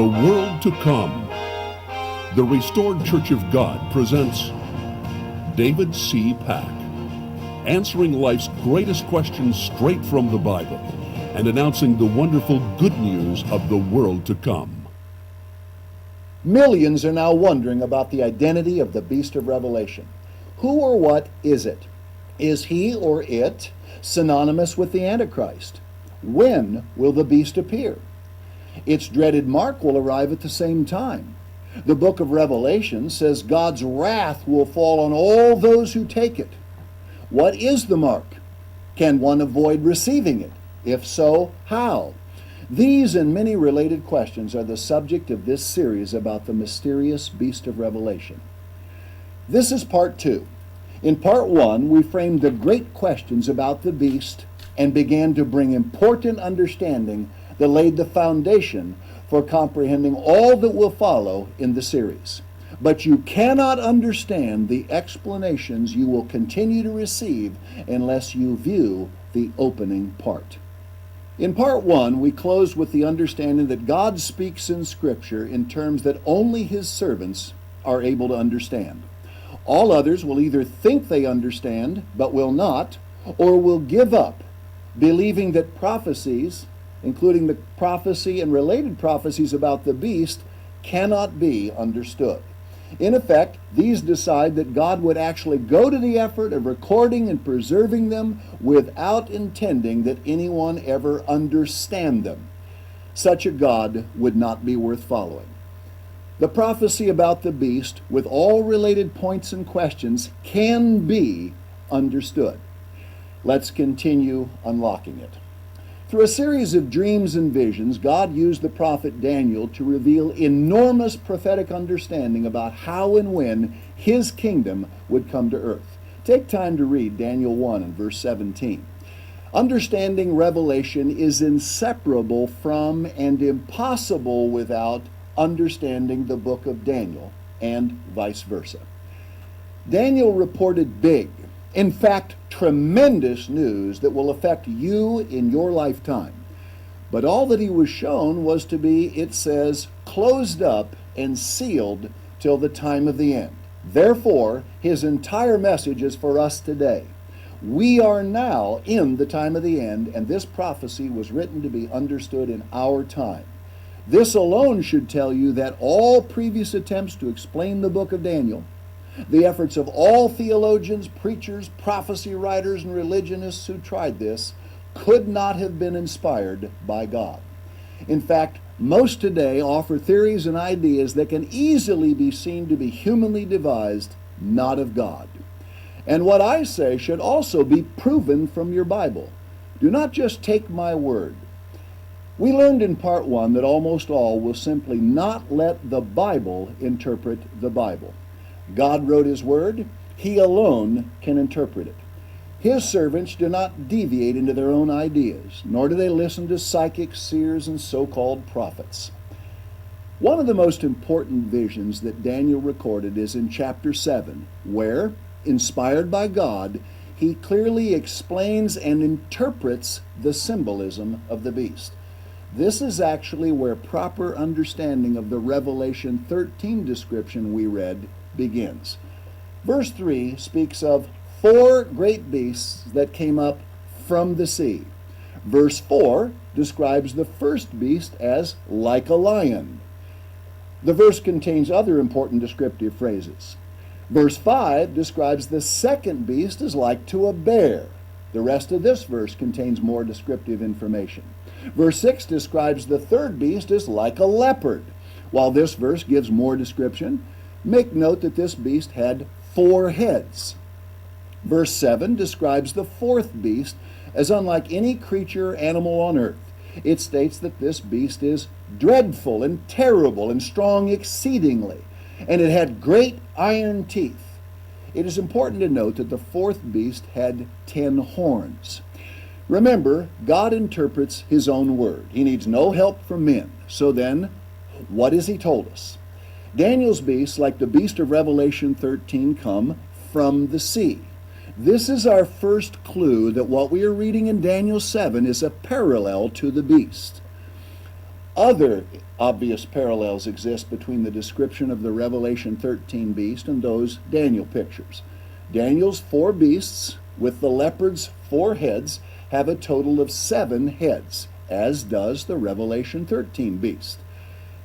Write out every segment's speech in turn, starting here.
The World to Come. The Restored Church of God presents David C. Pack, answering life's greatest questions straight from the Bible and announcing the wonderful good news of the world to come. Millions are now wondering about the identity of the beast of Revelation. Who or what is it? Is he or it synonymous with the Antichrist? When will the beast appear? Its dreaded mark will arrive at the same time. The book of Revelation says God's wrath will fall on all those who take it. What is the mark? Can one avoid receiving it? If so, how? These and many related questions are the subject of this series about the mysterious beast of Revelation. This is part 2. In part 1, we framed the great questions about the beast and began to bring important understanding that laid the foundation for comprehending all that will follow in the series. But you cannot understand the explanations you will continue to receive unless you view the opening part. In part 1, we closed with the understanding that God speaks in Scripture in terms that only His servants are able to understand. All others will either think they understand, but will not, or will give up, believing that prophecies, including the prophecy and related prophecies about the beast, cannot be understood. In effect, these decide that God would actually go to the effort of recording and preserving them without intending that anyone ever understand them. Such a God would not be worth following. The prophecy about the beast, with all related points and questions, can be understood. Let's continue unlocking it. Through a series of dreams and visions, God used the prophet Daniel to reveal enormous prophetic understanding about how and when His kingdom would come to earth. Take time to read Daniel 1 and verse 17. Understanding Revelation is inseparable from and impossible without understanding the book of Daniel, and vice versa. Daniel reported big, in fact, tremendous news that will affect you in your lifetime. But all that he was shown was to be, it says, closed up and sealed till the time of the end. Therefore, his entire message is for us today. We are now in the time of the end, and this prophecy was written to be understood in our time. This alone should tell you that all previous attempts to explain the book of Daniel, the efforts of all theologians, preachers, prophecy writers, and religionists who tried this, could not have been inspired by God. In fact, most today offer theories and ideas that can easily be seen to be humanly devised, not of God. And what I say should also be proven from your Bible. Do not just take my word. We learned in part 1 that almost all will simply not let the Bible interpret the Bible. God wrote His Word. He alone can interpret it. His servants do not deviate into their own ideas, nor do they listen to psychics, seers, and so-called prophets. One of the most important visions that Daniel recorded is in chapter 7, where, inspired by God, he clearly explains and interprets the symbolism of the beast. This is actually where proper understanding of the Revelation 13 description we read begins. Verse 3 speaks of 4 great beasts that came up from the sea. Verse 4 describes the first beast as like a lion. The verse contains other important descriptive phrases. Verse 5 describes the second beast as like to a bear. The rest of this verse contains more descriptive information. Verse 6 describes the third beast as like a leopard. While this verse gives more description, make note that this beast had 4 heads. Verse 7 describes the fourth beast as unlike any creature or animal on earth. It states that this beast is dreadful and terrible and strong exceedingly, and it had great iron teeth. It is important to note that the fourth beast had 10 horns. Remember, God interprets His own word. He needs no help from men. So then, what has He told us? Daniel's beasts, like the beast of Revelation 13, come from the sea. This is our first clue that what we are reading in Daniel 7 is a parallel to the beast. Other obvious parallels exist between the description of the Revelation 13 beast and those Daniel pictures. Daniel's 4 beasts with the leopard's 4 heads have a total of 7 heads, as does the Revelation 13 beast.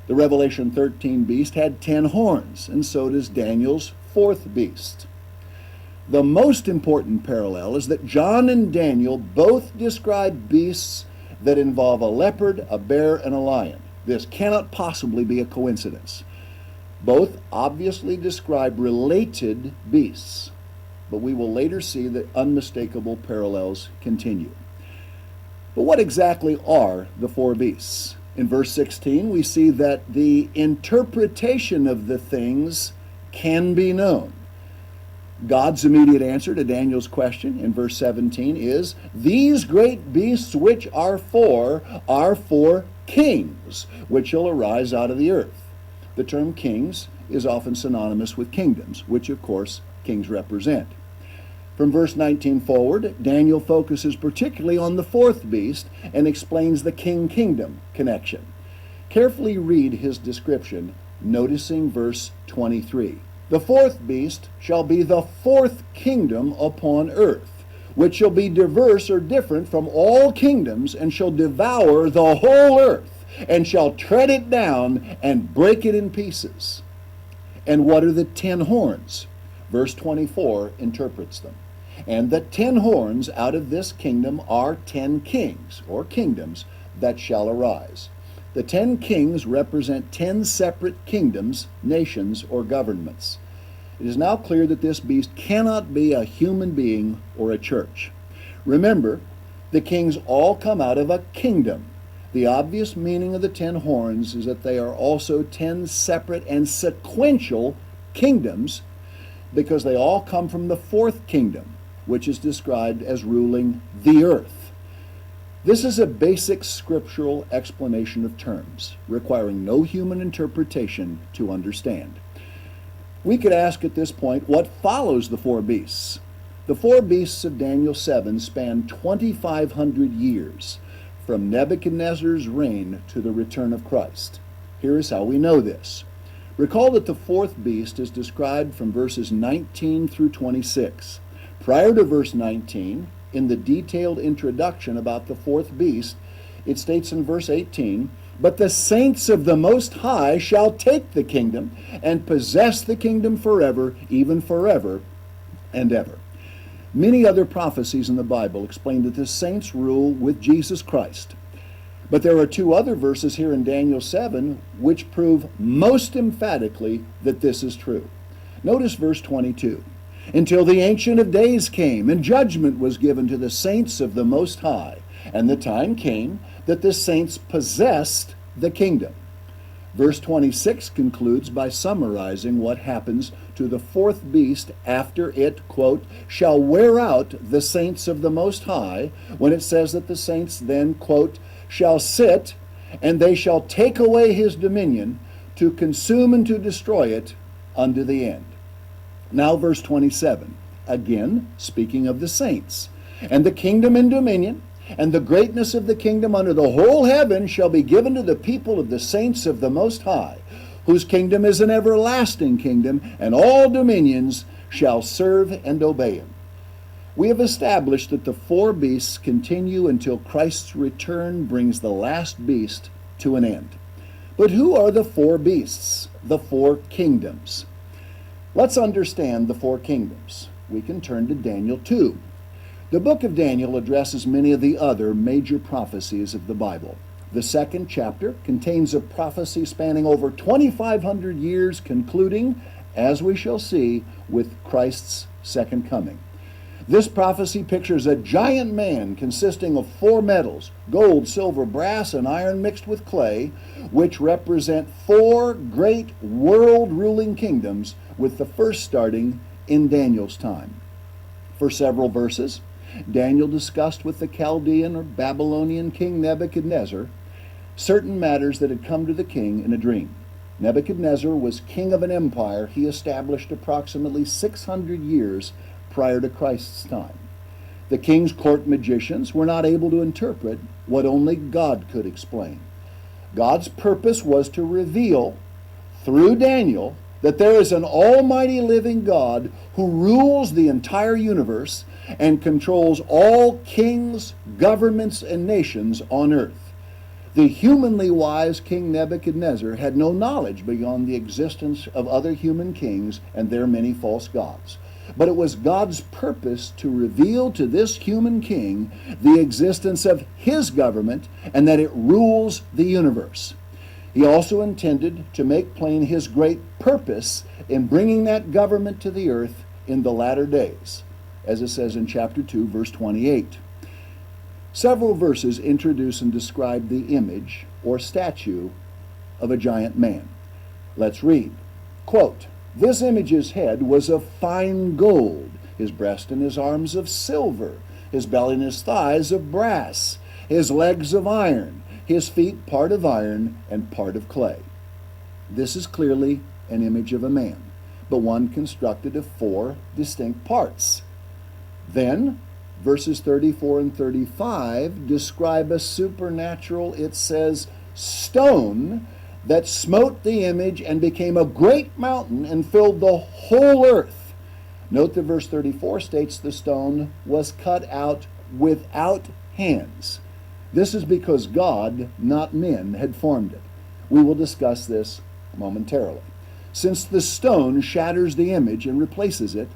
The Revelation 13 beast had 10 horns, and so does Daniel's 4th beast. The most important parallel is that John and Daniel both describe beasts that involve a leopard, a bear, and a lion. This cannot possibly be a coincidence. Both obviously describe related beasts, but we will later see that unmistakable parallels continue. But what exactly are the 4 beasts? In verse 16, we see that the interpretation of the things can be known. God's immediate answer to Daniel's question in verse 17 is, "These great beasts which are 4 kings, which shall arise out of the earth." The term kings is often synonymous with kingdoms, which of course kings represent. From verse 19 forward, Daniel focuses particularly on the 4th beast and explains the king-kingdom connection. Carefully read his description, noticing verse 23. "The 4th beast shall be the 4th kingdom upon earth, which shall be diverse or different from all kingdoms, and shall devour the whole earth, and shall tread it down and break it in pieces." And what are the 10 horns? Verse 24 interprets them. "And the 10 horns out of this kingdom are 10 kings," or kingdoms, "that shall arise." The 10 kings represent 10 separate kingdoms, nations, or governments. It is now clear that this beast cannot be a human being or a church. Remember, the kings all come out of a kingdom. The obvious meaning of the 10 horns is that they are also 10 separate and sequential kingdoms, because they all come from the 4th kingdom, which is described as ruling the earth. This is a basic scriptural explanation of terms, requiring no human interpretation to understand. We could ask at this point, what follows the 4 beasts? The 4 beasts of Daniel 7 span 2,500 years, from Nebuchadnezzar's reign to the return of Christ. Here is how we know this. Recall that the 4th beast is described from verses 19 through 26. Prior to verse 19, in the detailed introduction about the 4th beast, it states in verse 18, "But the saints of the Most High shall take the kingdom and possess the kingdom forever, even forever and ever." Many other prophecies in the Bible explain that the saints rule with Jesus Christ. But there are 2 other verses here in Daniel 7 which prove most emphatically that this is true. Notice verse 22. "Until the Ancient of Days came, and judgment was given to the saints of the Most High, and the time came that the saints possessed the kingdom." Verse 26 concludes by summarizing what happens to the 4th beast after it, quote, "shall wear out the saints of the Most High," when it says that the saints then, quote, "shall sit, and they shall take away his dominion, to consume and to destroy it unto the end." Now verse 27, again speaking of the saints. "And the kingdom and dominion, and the greatness of the kingdom under the whole heaven shall be given to the people of the saints of the Most High, whose kingdom is an everlasting kingdom, and all dominions shall serve and obey him." We have established that the 4 beasts continue until Christ's return brings the last beast to an end. But who are the 4 beasts, the 4 kingdoms? Let's understand the 4 kingdoms. We can turn to Daniel 2. The book of Daniel addresses many of the other major prophecies of the Bible. The 2nd chapter contains a prophecy spanning over 2,500 years, concluding, as we shall see, with Christ's second coming. This prophecy pictures a giant man consisting of 4 metals, gold, silver, brass, and iron mixed with clay, which represent 4 great world-ruling kingdoms, with the first starting in Daniel's time. For several verses, Daniel discussed with the Chaldean or Babylonian king Nebuchadnezzar certain matters that had come to the king in a dream. Nebuchadnezzar was king of an empire he established approximately 600 years prior to Christ's time. The king's court magicians were not able to interpret what only God could explain. God's purpose was to reveal through Daniel that there is an almighty living God who rules the entire universe and controls all kings, governments, and nations on earth. The humanly wise King Nebuchadnezzar had no knowledge beyond the existence of other human kings and their many false gods. But it was God's purpose to reveal to this human king the existence of his government and that it rules the universe. He also intended to make plain his great purpose in bringing that government to the earth in the latter days, as it says in chapter 2, verse 28. Several verses introduce and describe the image or statue of a giant man. Let's read. Quote, "This image's head was of fine gold, his breast and his arms of silver, his belly and his thighs of brass, his legs of iron, his feet part of iron and part of clay." This is clearly an image of a man, but one constructed of 4 distinct parts. Then, verses 34 and 35 describe a supernatural, it says, stone that smote the image and became a great mountain and filled the whole earth. Note that verse 34 states the stone was cut out without hands. This is because God, not men, had formed it. We will discuss this momentarily. Since the stone shatters the image and replaces it,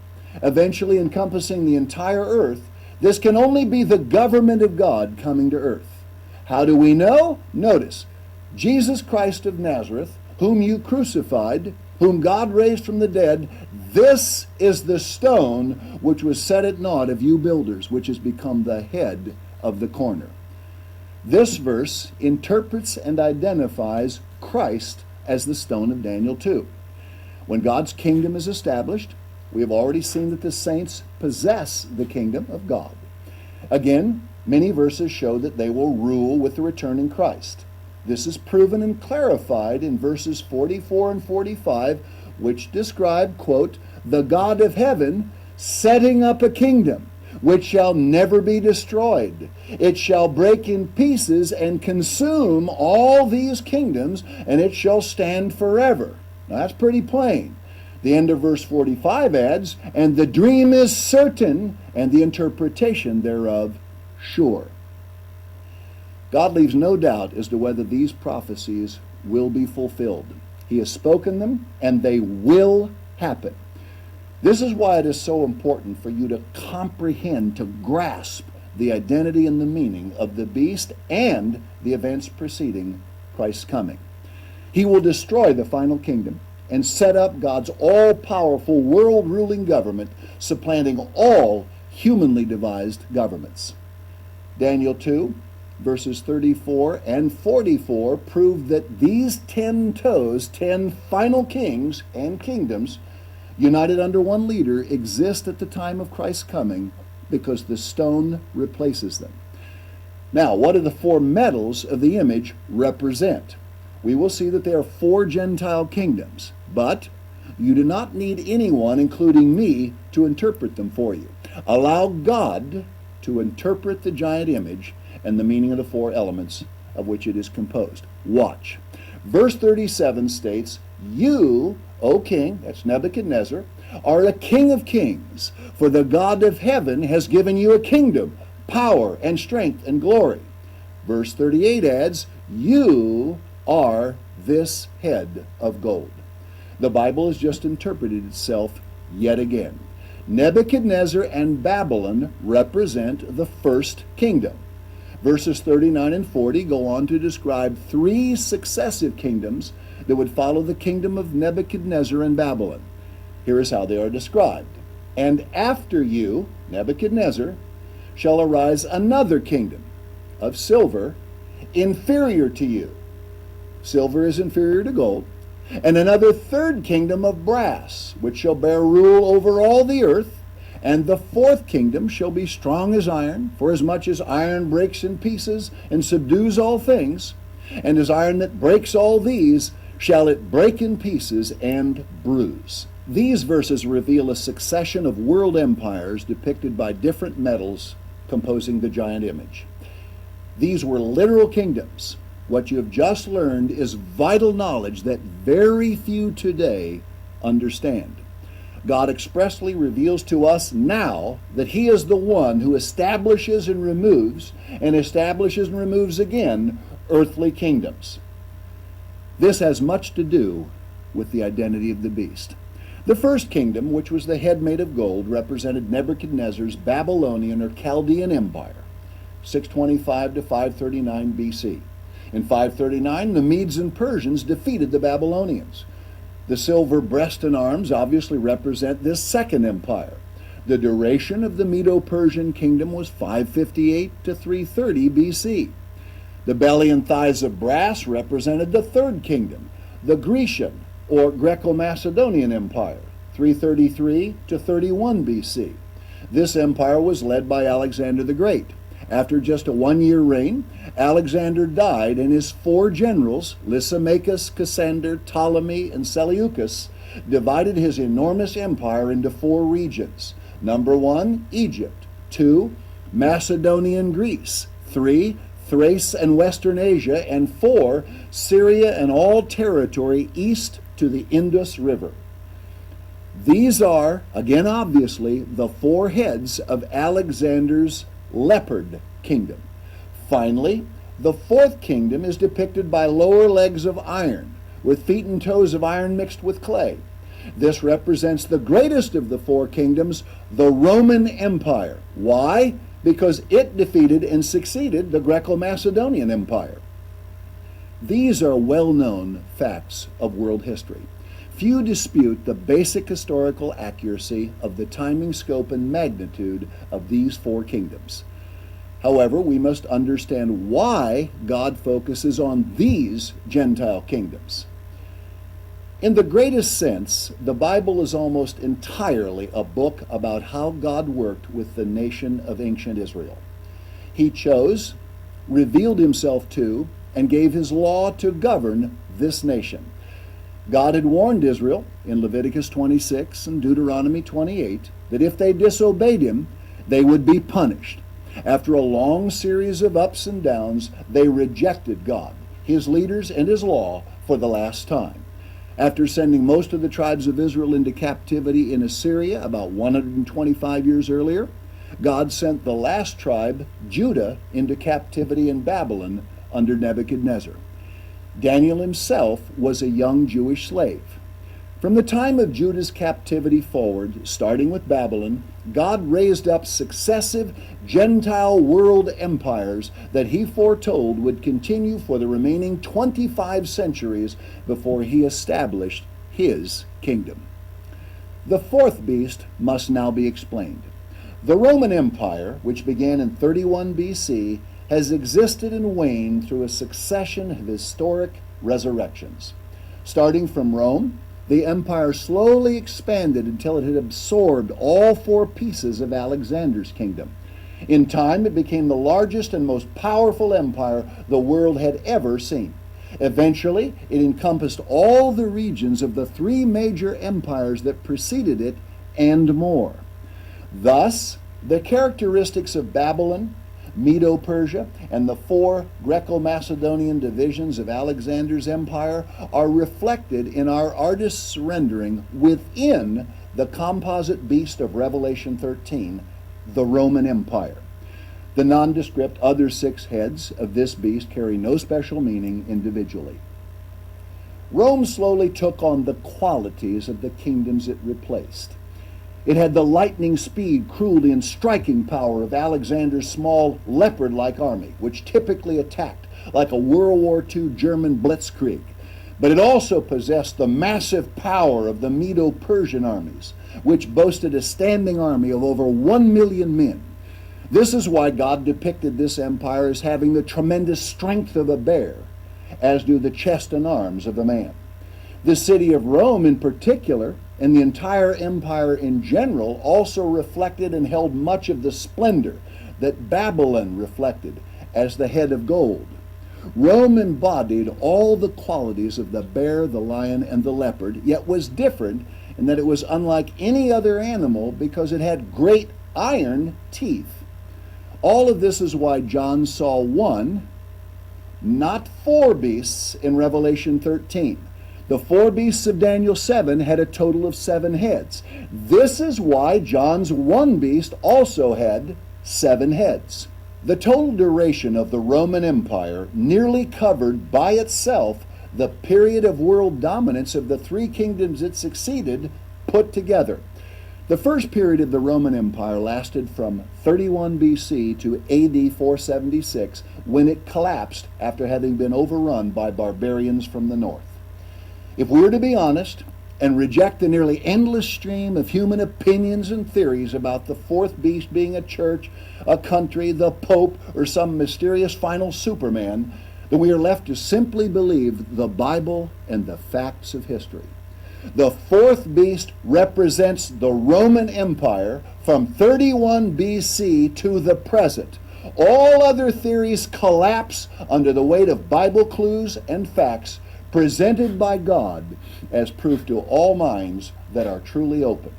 eventually encompassing the entire earth, this can only be the government of God coming to earth. How do we know? Notice, Jesus Christ of Nazareth, whom you crucified, whom God raised from the dead, this is the stone which was set at naught of you builders, which has become the head of the corner. This verse interprets and identifies Christ as the stone of Daniel 2. When God's kingdom is established, we have already seen that the saints possess the kingdom of God. Again, many verses show that they will rule with the returning Christ. This is proven and clarified in verses 44 and 45, which describe, quote, "the God of heaven setting up a kingdom, which shall never be destroyed. It shall break in pieces and consume all these kingdoms, and it shall stand forever." Now that's pretty plain. The end of verse 45 adds, "and the dream is certain, and the interpretation thereof sure." God leaves no doubt as to whether these prophecies will be fulfilled. He has spoken them, and they will happen. This is why it is so important for you to comprehend, to grasp the identity and the meaning of the beast and the events preceding Christ's coming. He will destroy the final kingdom and set up God's all-powerful world-ruling government, supplanting all humanly devised governments. Daniel 2, verses 34 and 44 prove that these 10 toes, 10 final kings and kingdoms, united under one leader, exist at the time of Christ's coming because the stone replaces them. Now, what do the 4 metals of the image represent? We will see that they are 4 Gentile kingdoms, but you do not need anyone, including me, to interpret them for you. Allow God to interpret the giant image and the meaning of the 4 elements of which it is composed. Watch. Verse 37 states, "You, O king," that's Nebuchadnezzar, "are a king of kings, for the God of heaven has given you a kingdom, power, and strength, and glory." Verse 38 adds, "You are this head of gold." The Bible has just interpreted itself yet again. Nebuchadnezzar and Babylon represent the first kingdom. Verses 39 and 40 go on to describe 3 successive kingdoms that would follow the kingdom of Nebuchadnezzar and Babylon. Here is how they are described. "And after you, Nebuchadnezzar, shall arise another kingdom of silver, inferior to you." Silver is inferior to gold. "And another third kingdom of brass, which shall bear rule over all the earth. And the fourth kingdom shall be strong as iron, for as much as iron breaks in pieces and subdues all things, and as iron that breaks all these, shall it break in pieces and bruise." These verses reveal a succession of world empires depicted by different metals composing the giant image. These were literal kingdoms, What you have just learned is vital knowledge that very few today understand. God expressly reveals to us now that He is the one who establishes and removes again earthly kingdoms. This has much to do with the identity of the beast. The first kingdom, which was the head made of gold, represented Nebuchadnezzar's Babylonian or Chaldean Empire, 625 to 539 BC. In 539, the Medes and Persians defeated the Babylonians. The silver breast and arms obviously represent this second empire. The duration of the Medo-Persian kingdom was 558 to 330 BC. The belly and thighs of brass represented the third kingdom, the Grecian or Greco-Macedonian Empire, 333 to 31 BC. This empire was led by Alexander the Great. After just a one-year reign, Alexander died, and his four generals, Lysimachus, Cassander, Ptolemy, and Seleucus, divided his enormous empire into four regions. Number 1, Egypt. 2, Macedonian Greece. 3, Thrace and Western Asia. And 4, Syria and all territory east to the Indus River. These are, again obviously, the four heads of Alexander's leopard kingdom. Finally, the fourth kingdom is depicted by lower legs of iron, with feet and toes of iron mixed with clay. This represents the greatest of the four kingdoms, the Roman Empire. Why? Because it defeated and succeeded the Greco-Macedonian Empire. These are well-known facts of world history. Few dispute the basic historical accuracy of the timing, scope, and magnitude of these four kingdoms. However, we must understand why God focuses on these Gentile kingdoms. In the greatest sense, the Bible is almost entirely a book about how God worked with the nation of ancient Israel. He chose, revealed Himself to, and gave His law to govern this nation. God had warned Israel in Leviticus 26 and Deuteronomy 28 that if they disobeyed Him, they would be punished. After a long series of ups and downs, they rejected God, His leaders, and His law for the last time. After sending most of the tribes of Israel into captivity in Assyria about 125 years earlier, God sent the last tribe, Judah, into captivity in Babylon under Nebuchadnezzar. Daniel himself was a young Jewish slave. From the time of Judah's captivity forward, starting with Babylon, God raised up successive Gentile world empires that He foretold would continue for the remaining 25 centuries before He established His kingdom. The fourth beast must now be explained. The Roman Empire, which began in 31 BC, has existed and waned through a succession of historic resurrections. Starting from Rome, the empire slowly expanded until it had absorbed all four pieces of Alexander's kingdom. In time, it became the largest and most powerful empire the world had ever seen. Eventually, it encompassed all the regions of the three major empires that preceded it and more. Thus, the characteristics of Babylon, Medo-Persia, and the four Greco-Macedonian divisions of Alexander's empire are reflected in our artist's rendering within the composite beast of Revelation 13, the Roman Empire. The nondescript other six heads of this beast carry no special meaning individually. Rome slowly took on the qualities of the kingdoms it replaced. It had the lightning speed, cruelty, and striking power of Alexander's small leopard-like army, which typically attacked like a World War II German blitzkrieg. But it also possessed the massive power of the Medo-Persian armies, which boasted a standing army of over 1 million men. This is why God depicted this empire as having the tremendous strength of a bear, as do the chest and arms of a man. The city of Rome in particular, and the entire empire in general, also reflected and held much of the splendor that Babylon reflected as the head of gold. Rome embodied all the qualities of the bear, the lion, and the leopard, yet was different in that it was unlike any other animal because it had great iron teeth. All of this is why John saw one, not 4 beasts in Revelation 13. The 4 beasts of Daniel 7 had a total of 7 heads. This is why John's 1 beast also had 7 heads. The total duration of the Roman Empire nearly covered by itself the period of world dominance of the 3 kingdoms it succeeded put together. The first period of the Roman Empire lasted from 31 BC to AD 476, when it collapsed after having been overrun by barbarians from the north. If we were to be honest and reject the nearly endless stream of human opinions and theories about the 4th beast being a church, a country, the Pope, or some mysterious final Superman, then we are left to simply believe the Bible and the facts of history. The 4th beast represents the Roman Empire from 31 BC to the present. All other theories collapse under the weight of Bible clues and facts presented by God as proof to all minds that are truly open.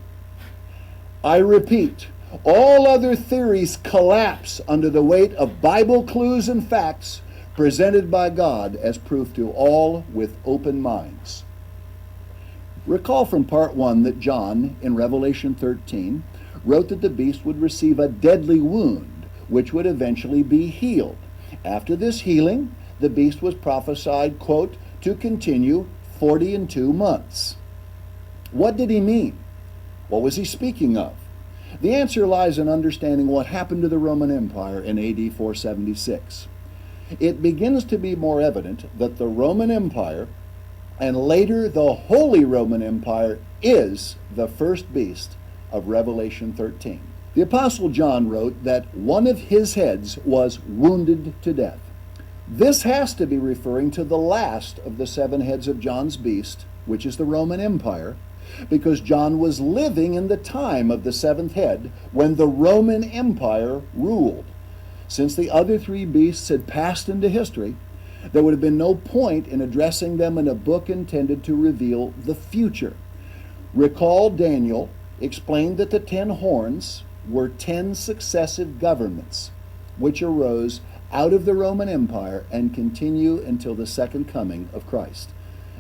I repeat, all other theories collapse under the weight of Bible clues and facts presented by God as proof to all with open minds. Recall from part 1 that John, in Revelation 13, wrote that the beast would receive a deadly wound, which would eventually be healed. After this healing, the beast was prophesied, quote, to continue 42 months. What did he mean? What was he speaking of? The answer lies in understanding what happened to the Roman Empire in AD 476. It begins to be more evident that the Roman Empire, and later the Holy Roman Empire, is the first beast of Revelation 13. The Apostle John wrote that one of his heads was wounded to death. This has to be referring to the last of the 7 heads of John's beast, which is the Roman Empire, because John was living in the time of the 7th head when the Roman Empire ruled. Since the other 3 beasts had passed into history, there would have been no point in addressing them in a book intended to reveal the future. Recall Daniel explained that the 10 horns were 10 successive governments, which arose out of the Roman Empire and continue until the second coming of Christ.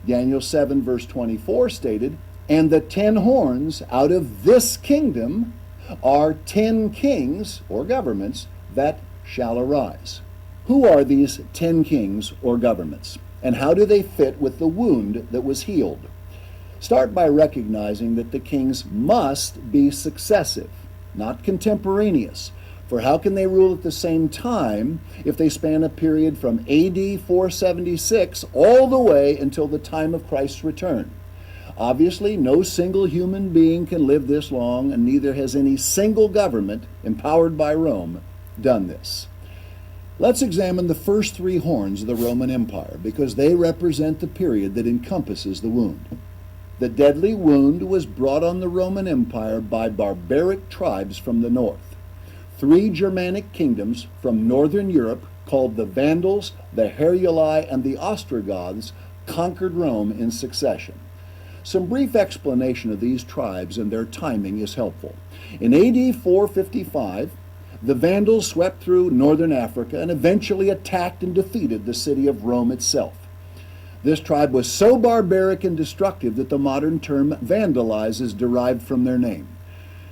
Daniel 7 verse 24 stated, "And the 10 horns out of this kingdom are 10 kings or governments that shall arise." Who are these 10 kings or governments, and how do they fit with the wound that was healed? Start by recognizing that the kings must be successive, not contemporaneous. For how can they rule at the same time if they span a period from AD 476 all the way until the time of Christ's return? Obviously, no single human being can live this long, and neither has any single government empowered by Rome done this. Let's examine the first 3 horns of the Roman Empire, because they represent the period that encompasses the wound. The deadly wound was brought on the Roman Empire by barbaric tribes from the north. 3 Germanic kingdoms from northern Europe, called the Vandals, the Heruli, and the Ostrogoths, conquered Rome in succession. Some brief explanation of these tribes and their timing is helpful. In AD 455, the Vandals swept through northern Africa and eventually attacked and defeated the city of Rome itself. This tribe was so barbaric and destructive that the modern term vandalize is derived from their name.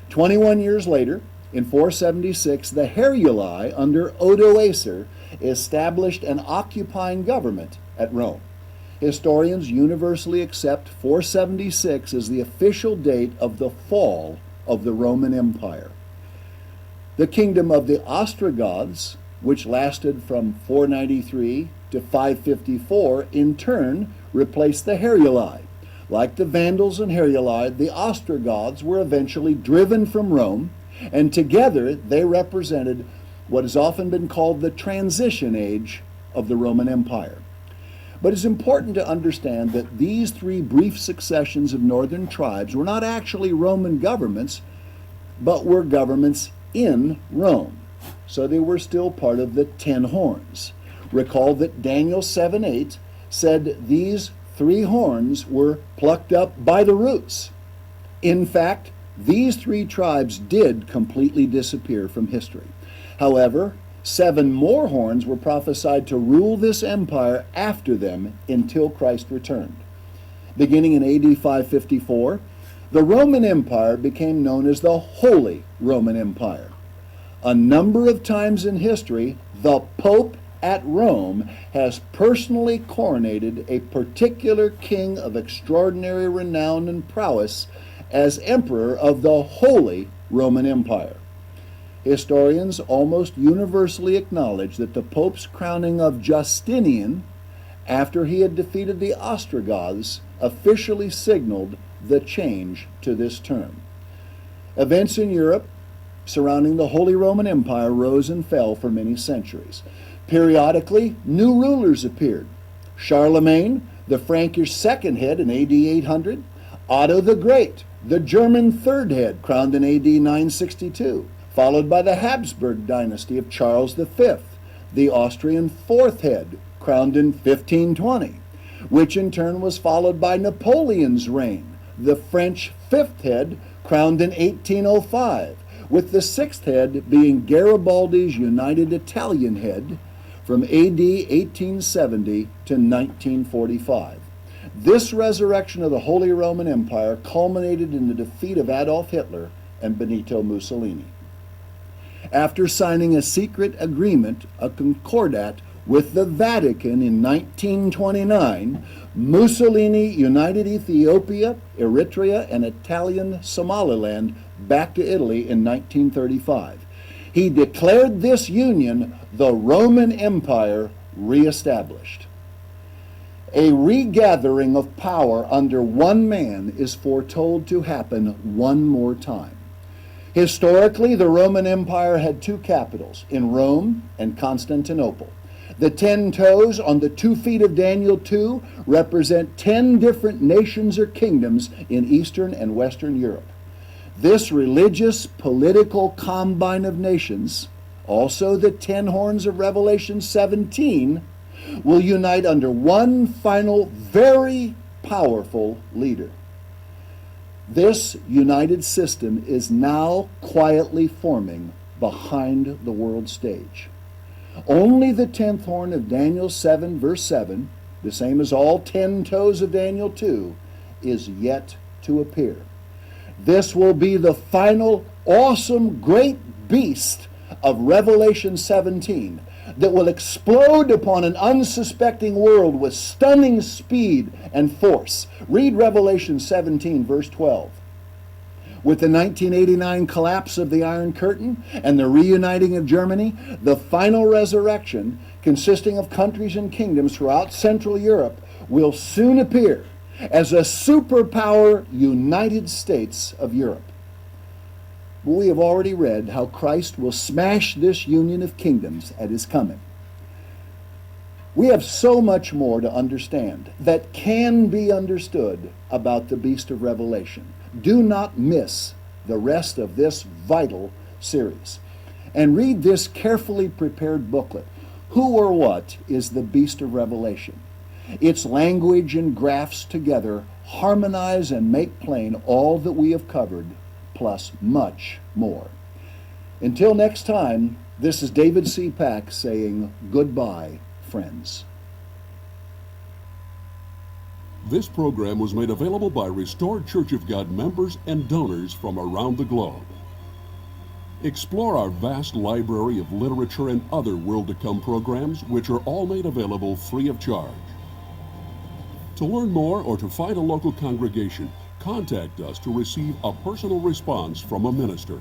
21 years later, in 476, the Heruli under Odoacer established an occupying government at Rome. Historians universally accept 476 as the official date of the fall of the Roman Empire. The kingdom of the Ostrogoths, which lasted from 493 to 554, in turn replaced the Heruli. Like the Vandals and Heruli, the Ostrogoths were eventually driven from Rome, and together they represented what has often been called the transition age of the Roman Empire. But it's important to understand that these 3 brief successions of northern tribes were not actually Roman governments, but were governments in Rome. So they were still part of the 10 horns. Recall that Daniel 7:8 said these 3 horns were plucked up by the roots. In fact, these 3 tribes did completely disappear from history. However, 7 more horns were prophesied to rule this empire after them until Christ returned. Beginning in AD 554, the Roman Empire became known as the Holy Roman Empire. A number of times in history, the Pope at Rome has personally coronated a particular king of extraordinary renown and prowess as emperor of the Holy Roman Empire. Historians almost universally acknowledge that the Pope's crowning of Justinian, after he had defeated the Ostrogoths, officially signaled the change to this term. Events in Europe surrounding the Holy Roman Empire rose and fell for many centuries. Periodically, new rulers appeared. Charlemagne, the Frankish second head in AD 800, Otto the Great, the German third head, crowned in AD 962, followed by the Habsburg dynasty of Charles V, the Austrian fourth head, crowned in 1520, which in turn was followed by Napoleon's reign, the French fifth head, crowned in 1805, with the sixth head being Garibaldi's United Italian head from AD 1870 to 1945. This resurrection of the Holy Roman Empire culminated in the defeat of Adolf Hitler and Benito Mussolini. After signing a secret agreement, a concordat, with the Vatican in 1929, Mussolini united Ethiopia, Eritrea, and Italian Somaliland back to Italy in 1935. He declared this union the Roman Empire reestablished. A regathering of power under one man is foretold to happen one more time. Historically, the Roman Empire had 2 capitals, in Rome and Constantinople. The 10 toes on the 2 feet of Daniel 2 represent 10 different nations or kingdoms in Eastern and Western Europe. This religious, political combine of nations, also the 10 horns of Revelation 17, will unite under one final, very powerful leader. This united system is now quietly forming behind the world stage. Only the 10th horn of Daniel 7, verse 7, the same as all 10 toes of Daniel 2, is yet to appear. This will be the final, awesome, great beast of Revelation 17 that will explode upon an unsuspecting world with stunning speed and force. Read Revelation 17, verse 12. With the 1989 collapse of the Iron Curtain and the reuniting of Germany, the final resurrection, consisting of countries and kingdoms throughout Central Europe, will soon appear as a superpower United States of Europe. We have already read how Christ will smash this union of kingdoms at his coming. We have so much more to understand that can be understood about the beast of Revelation. Do not miss the rest of this vital series. And read this carefully prepared booklet, Who or What is the Beast of Revelation? Its language and graphs together harmonize and make plain all that we have covered, plus much more. Until next time, this is David C. Pack saying goodbye, friends. This program was made available by Restored Church of God members and donors from around the globe. Explore our vast library of literature and other World to Come programs, which are all made available free of charge. To learn more or to find a local congregation, contact us to receive a personal response from a minister.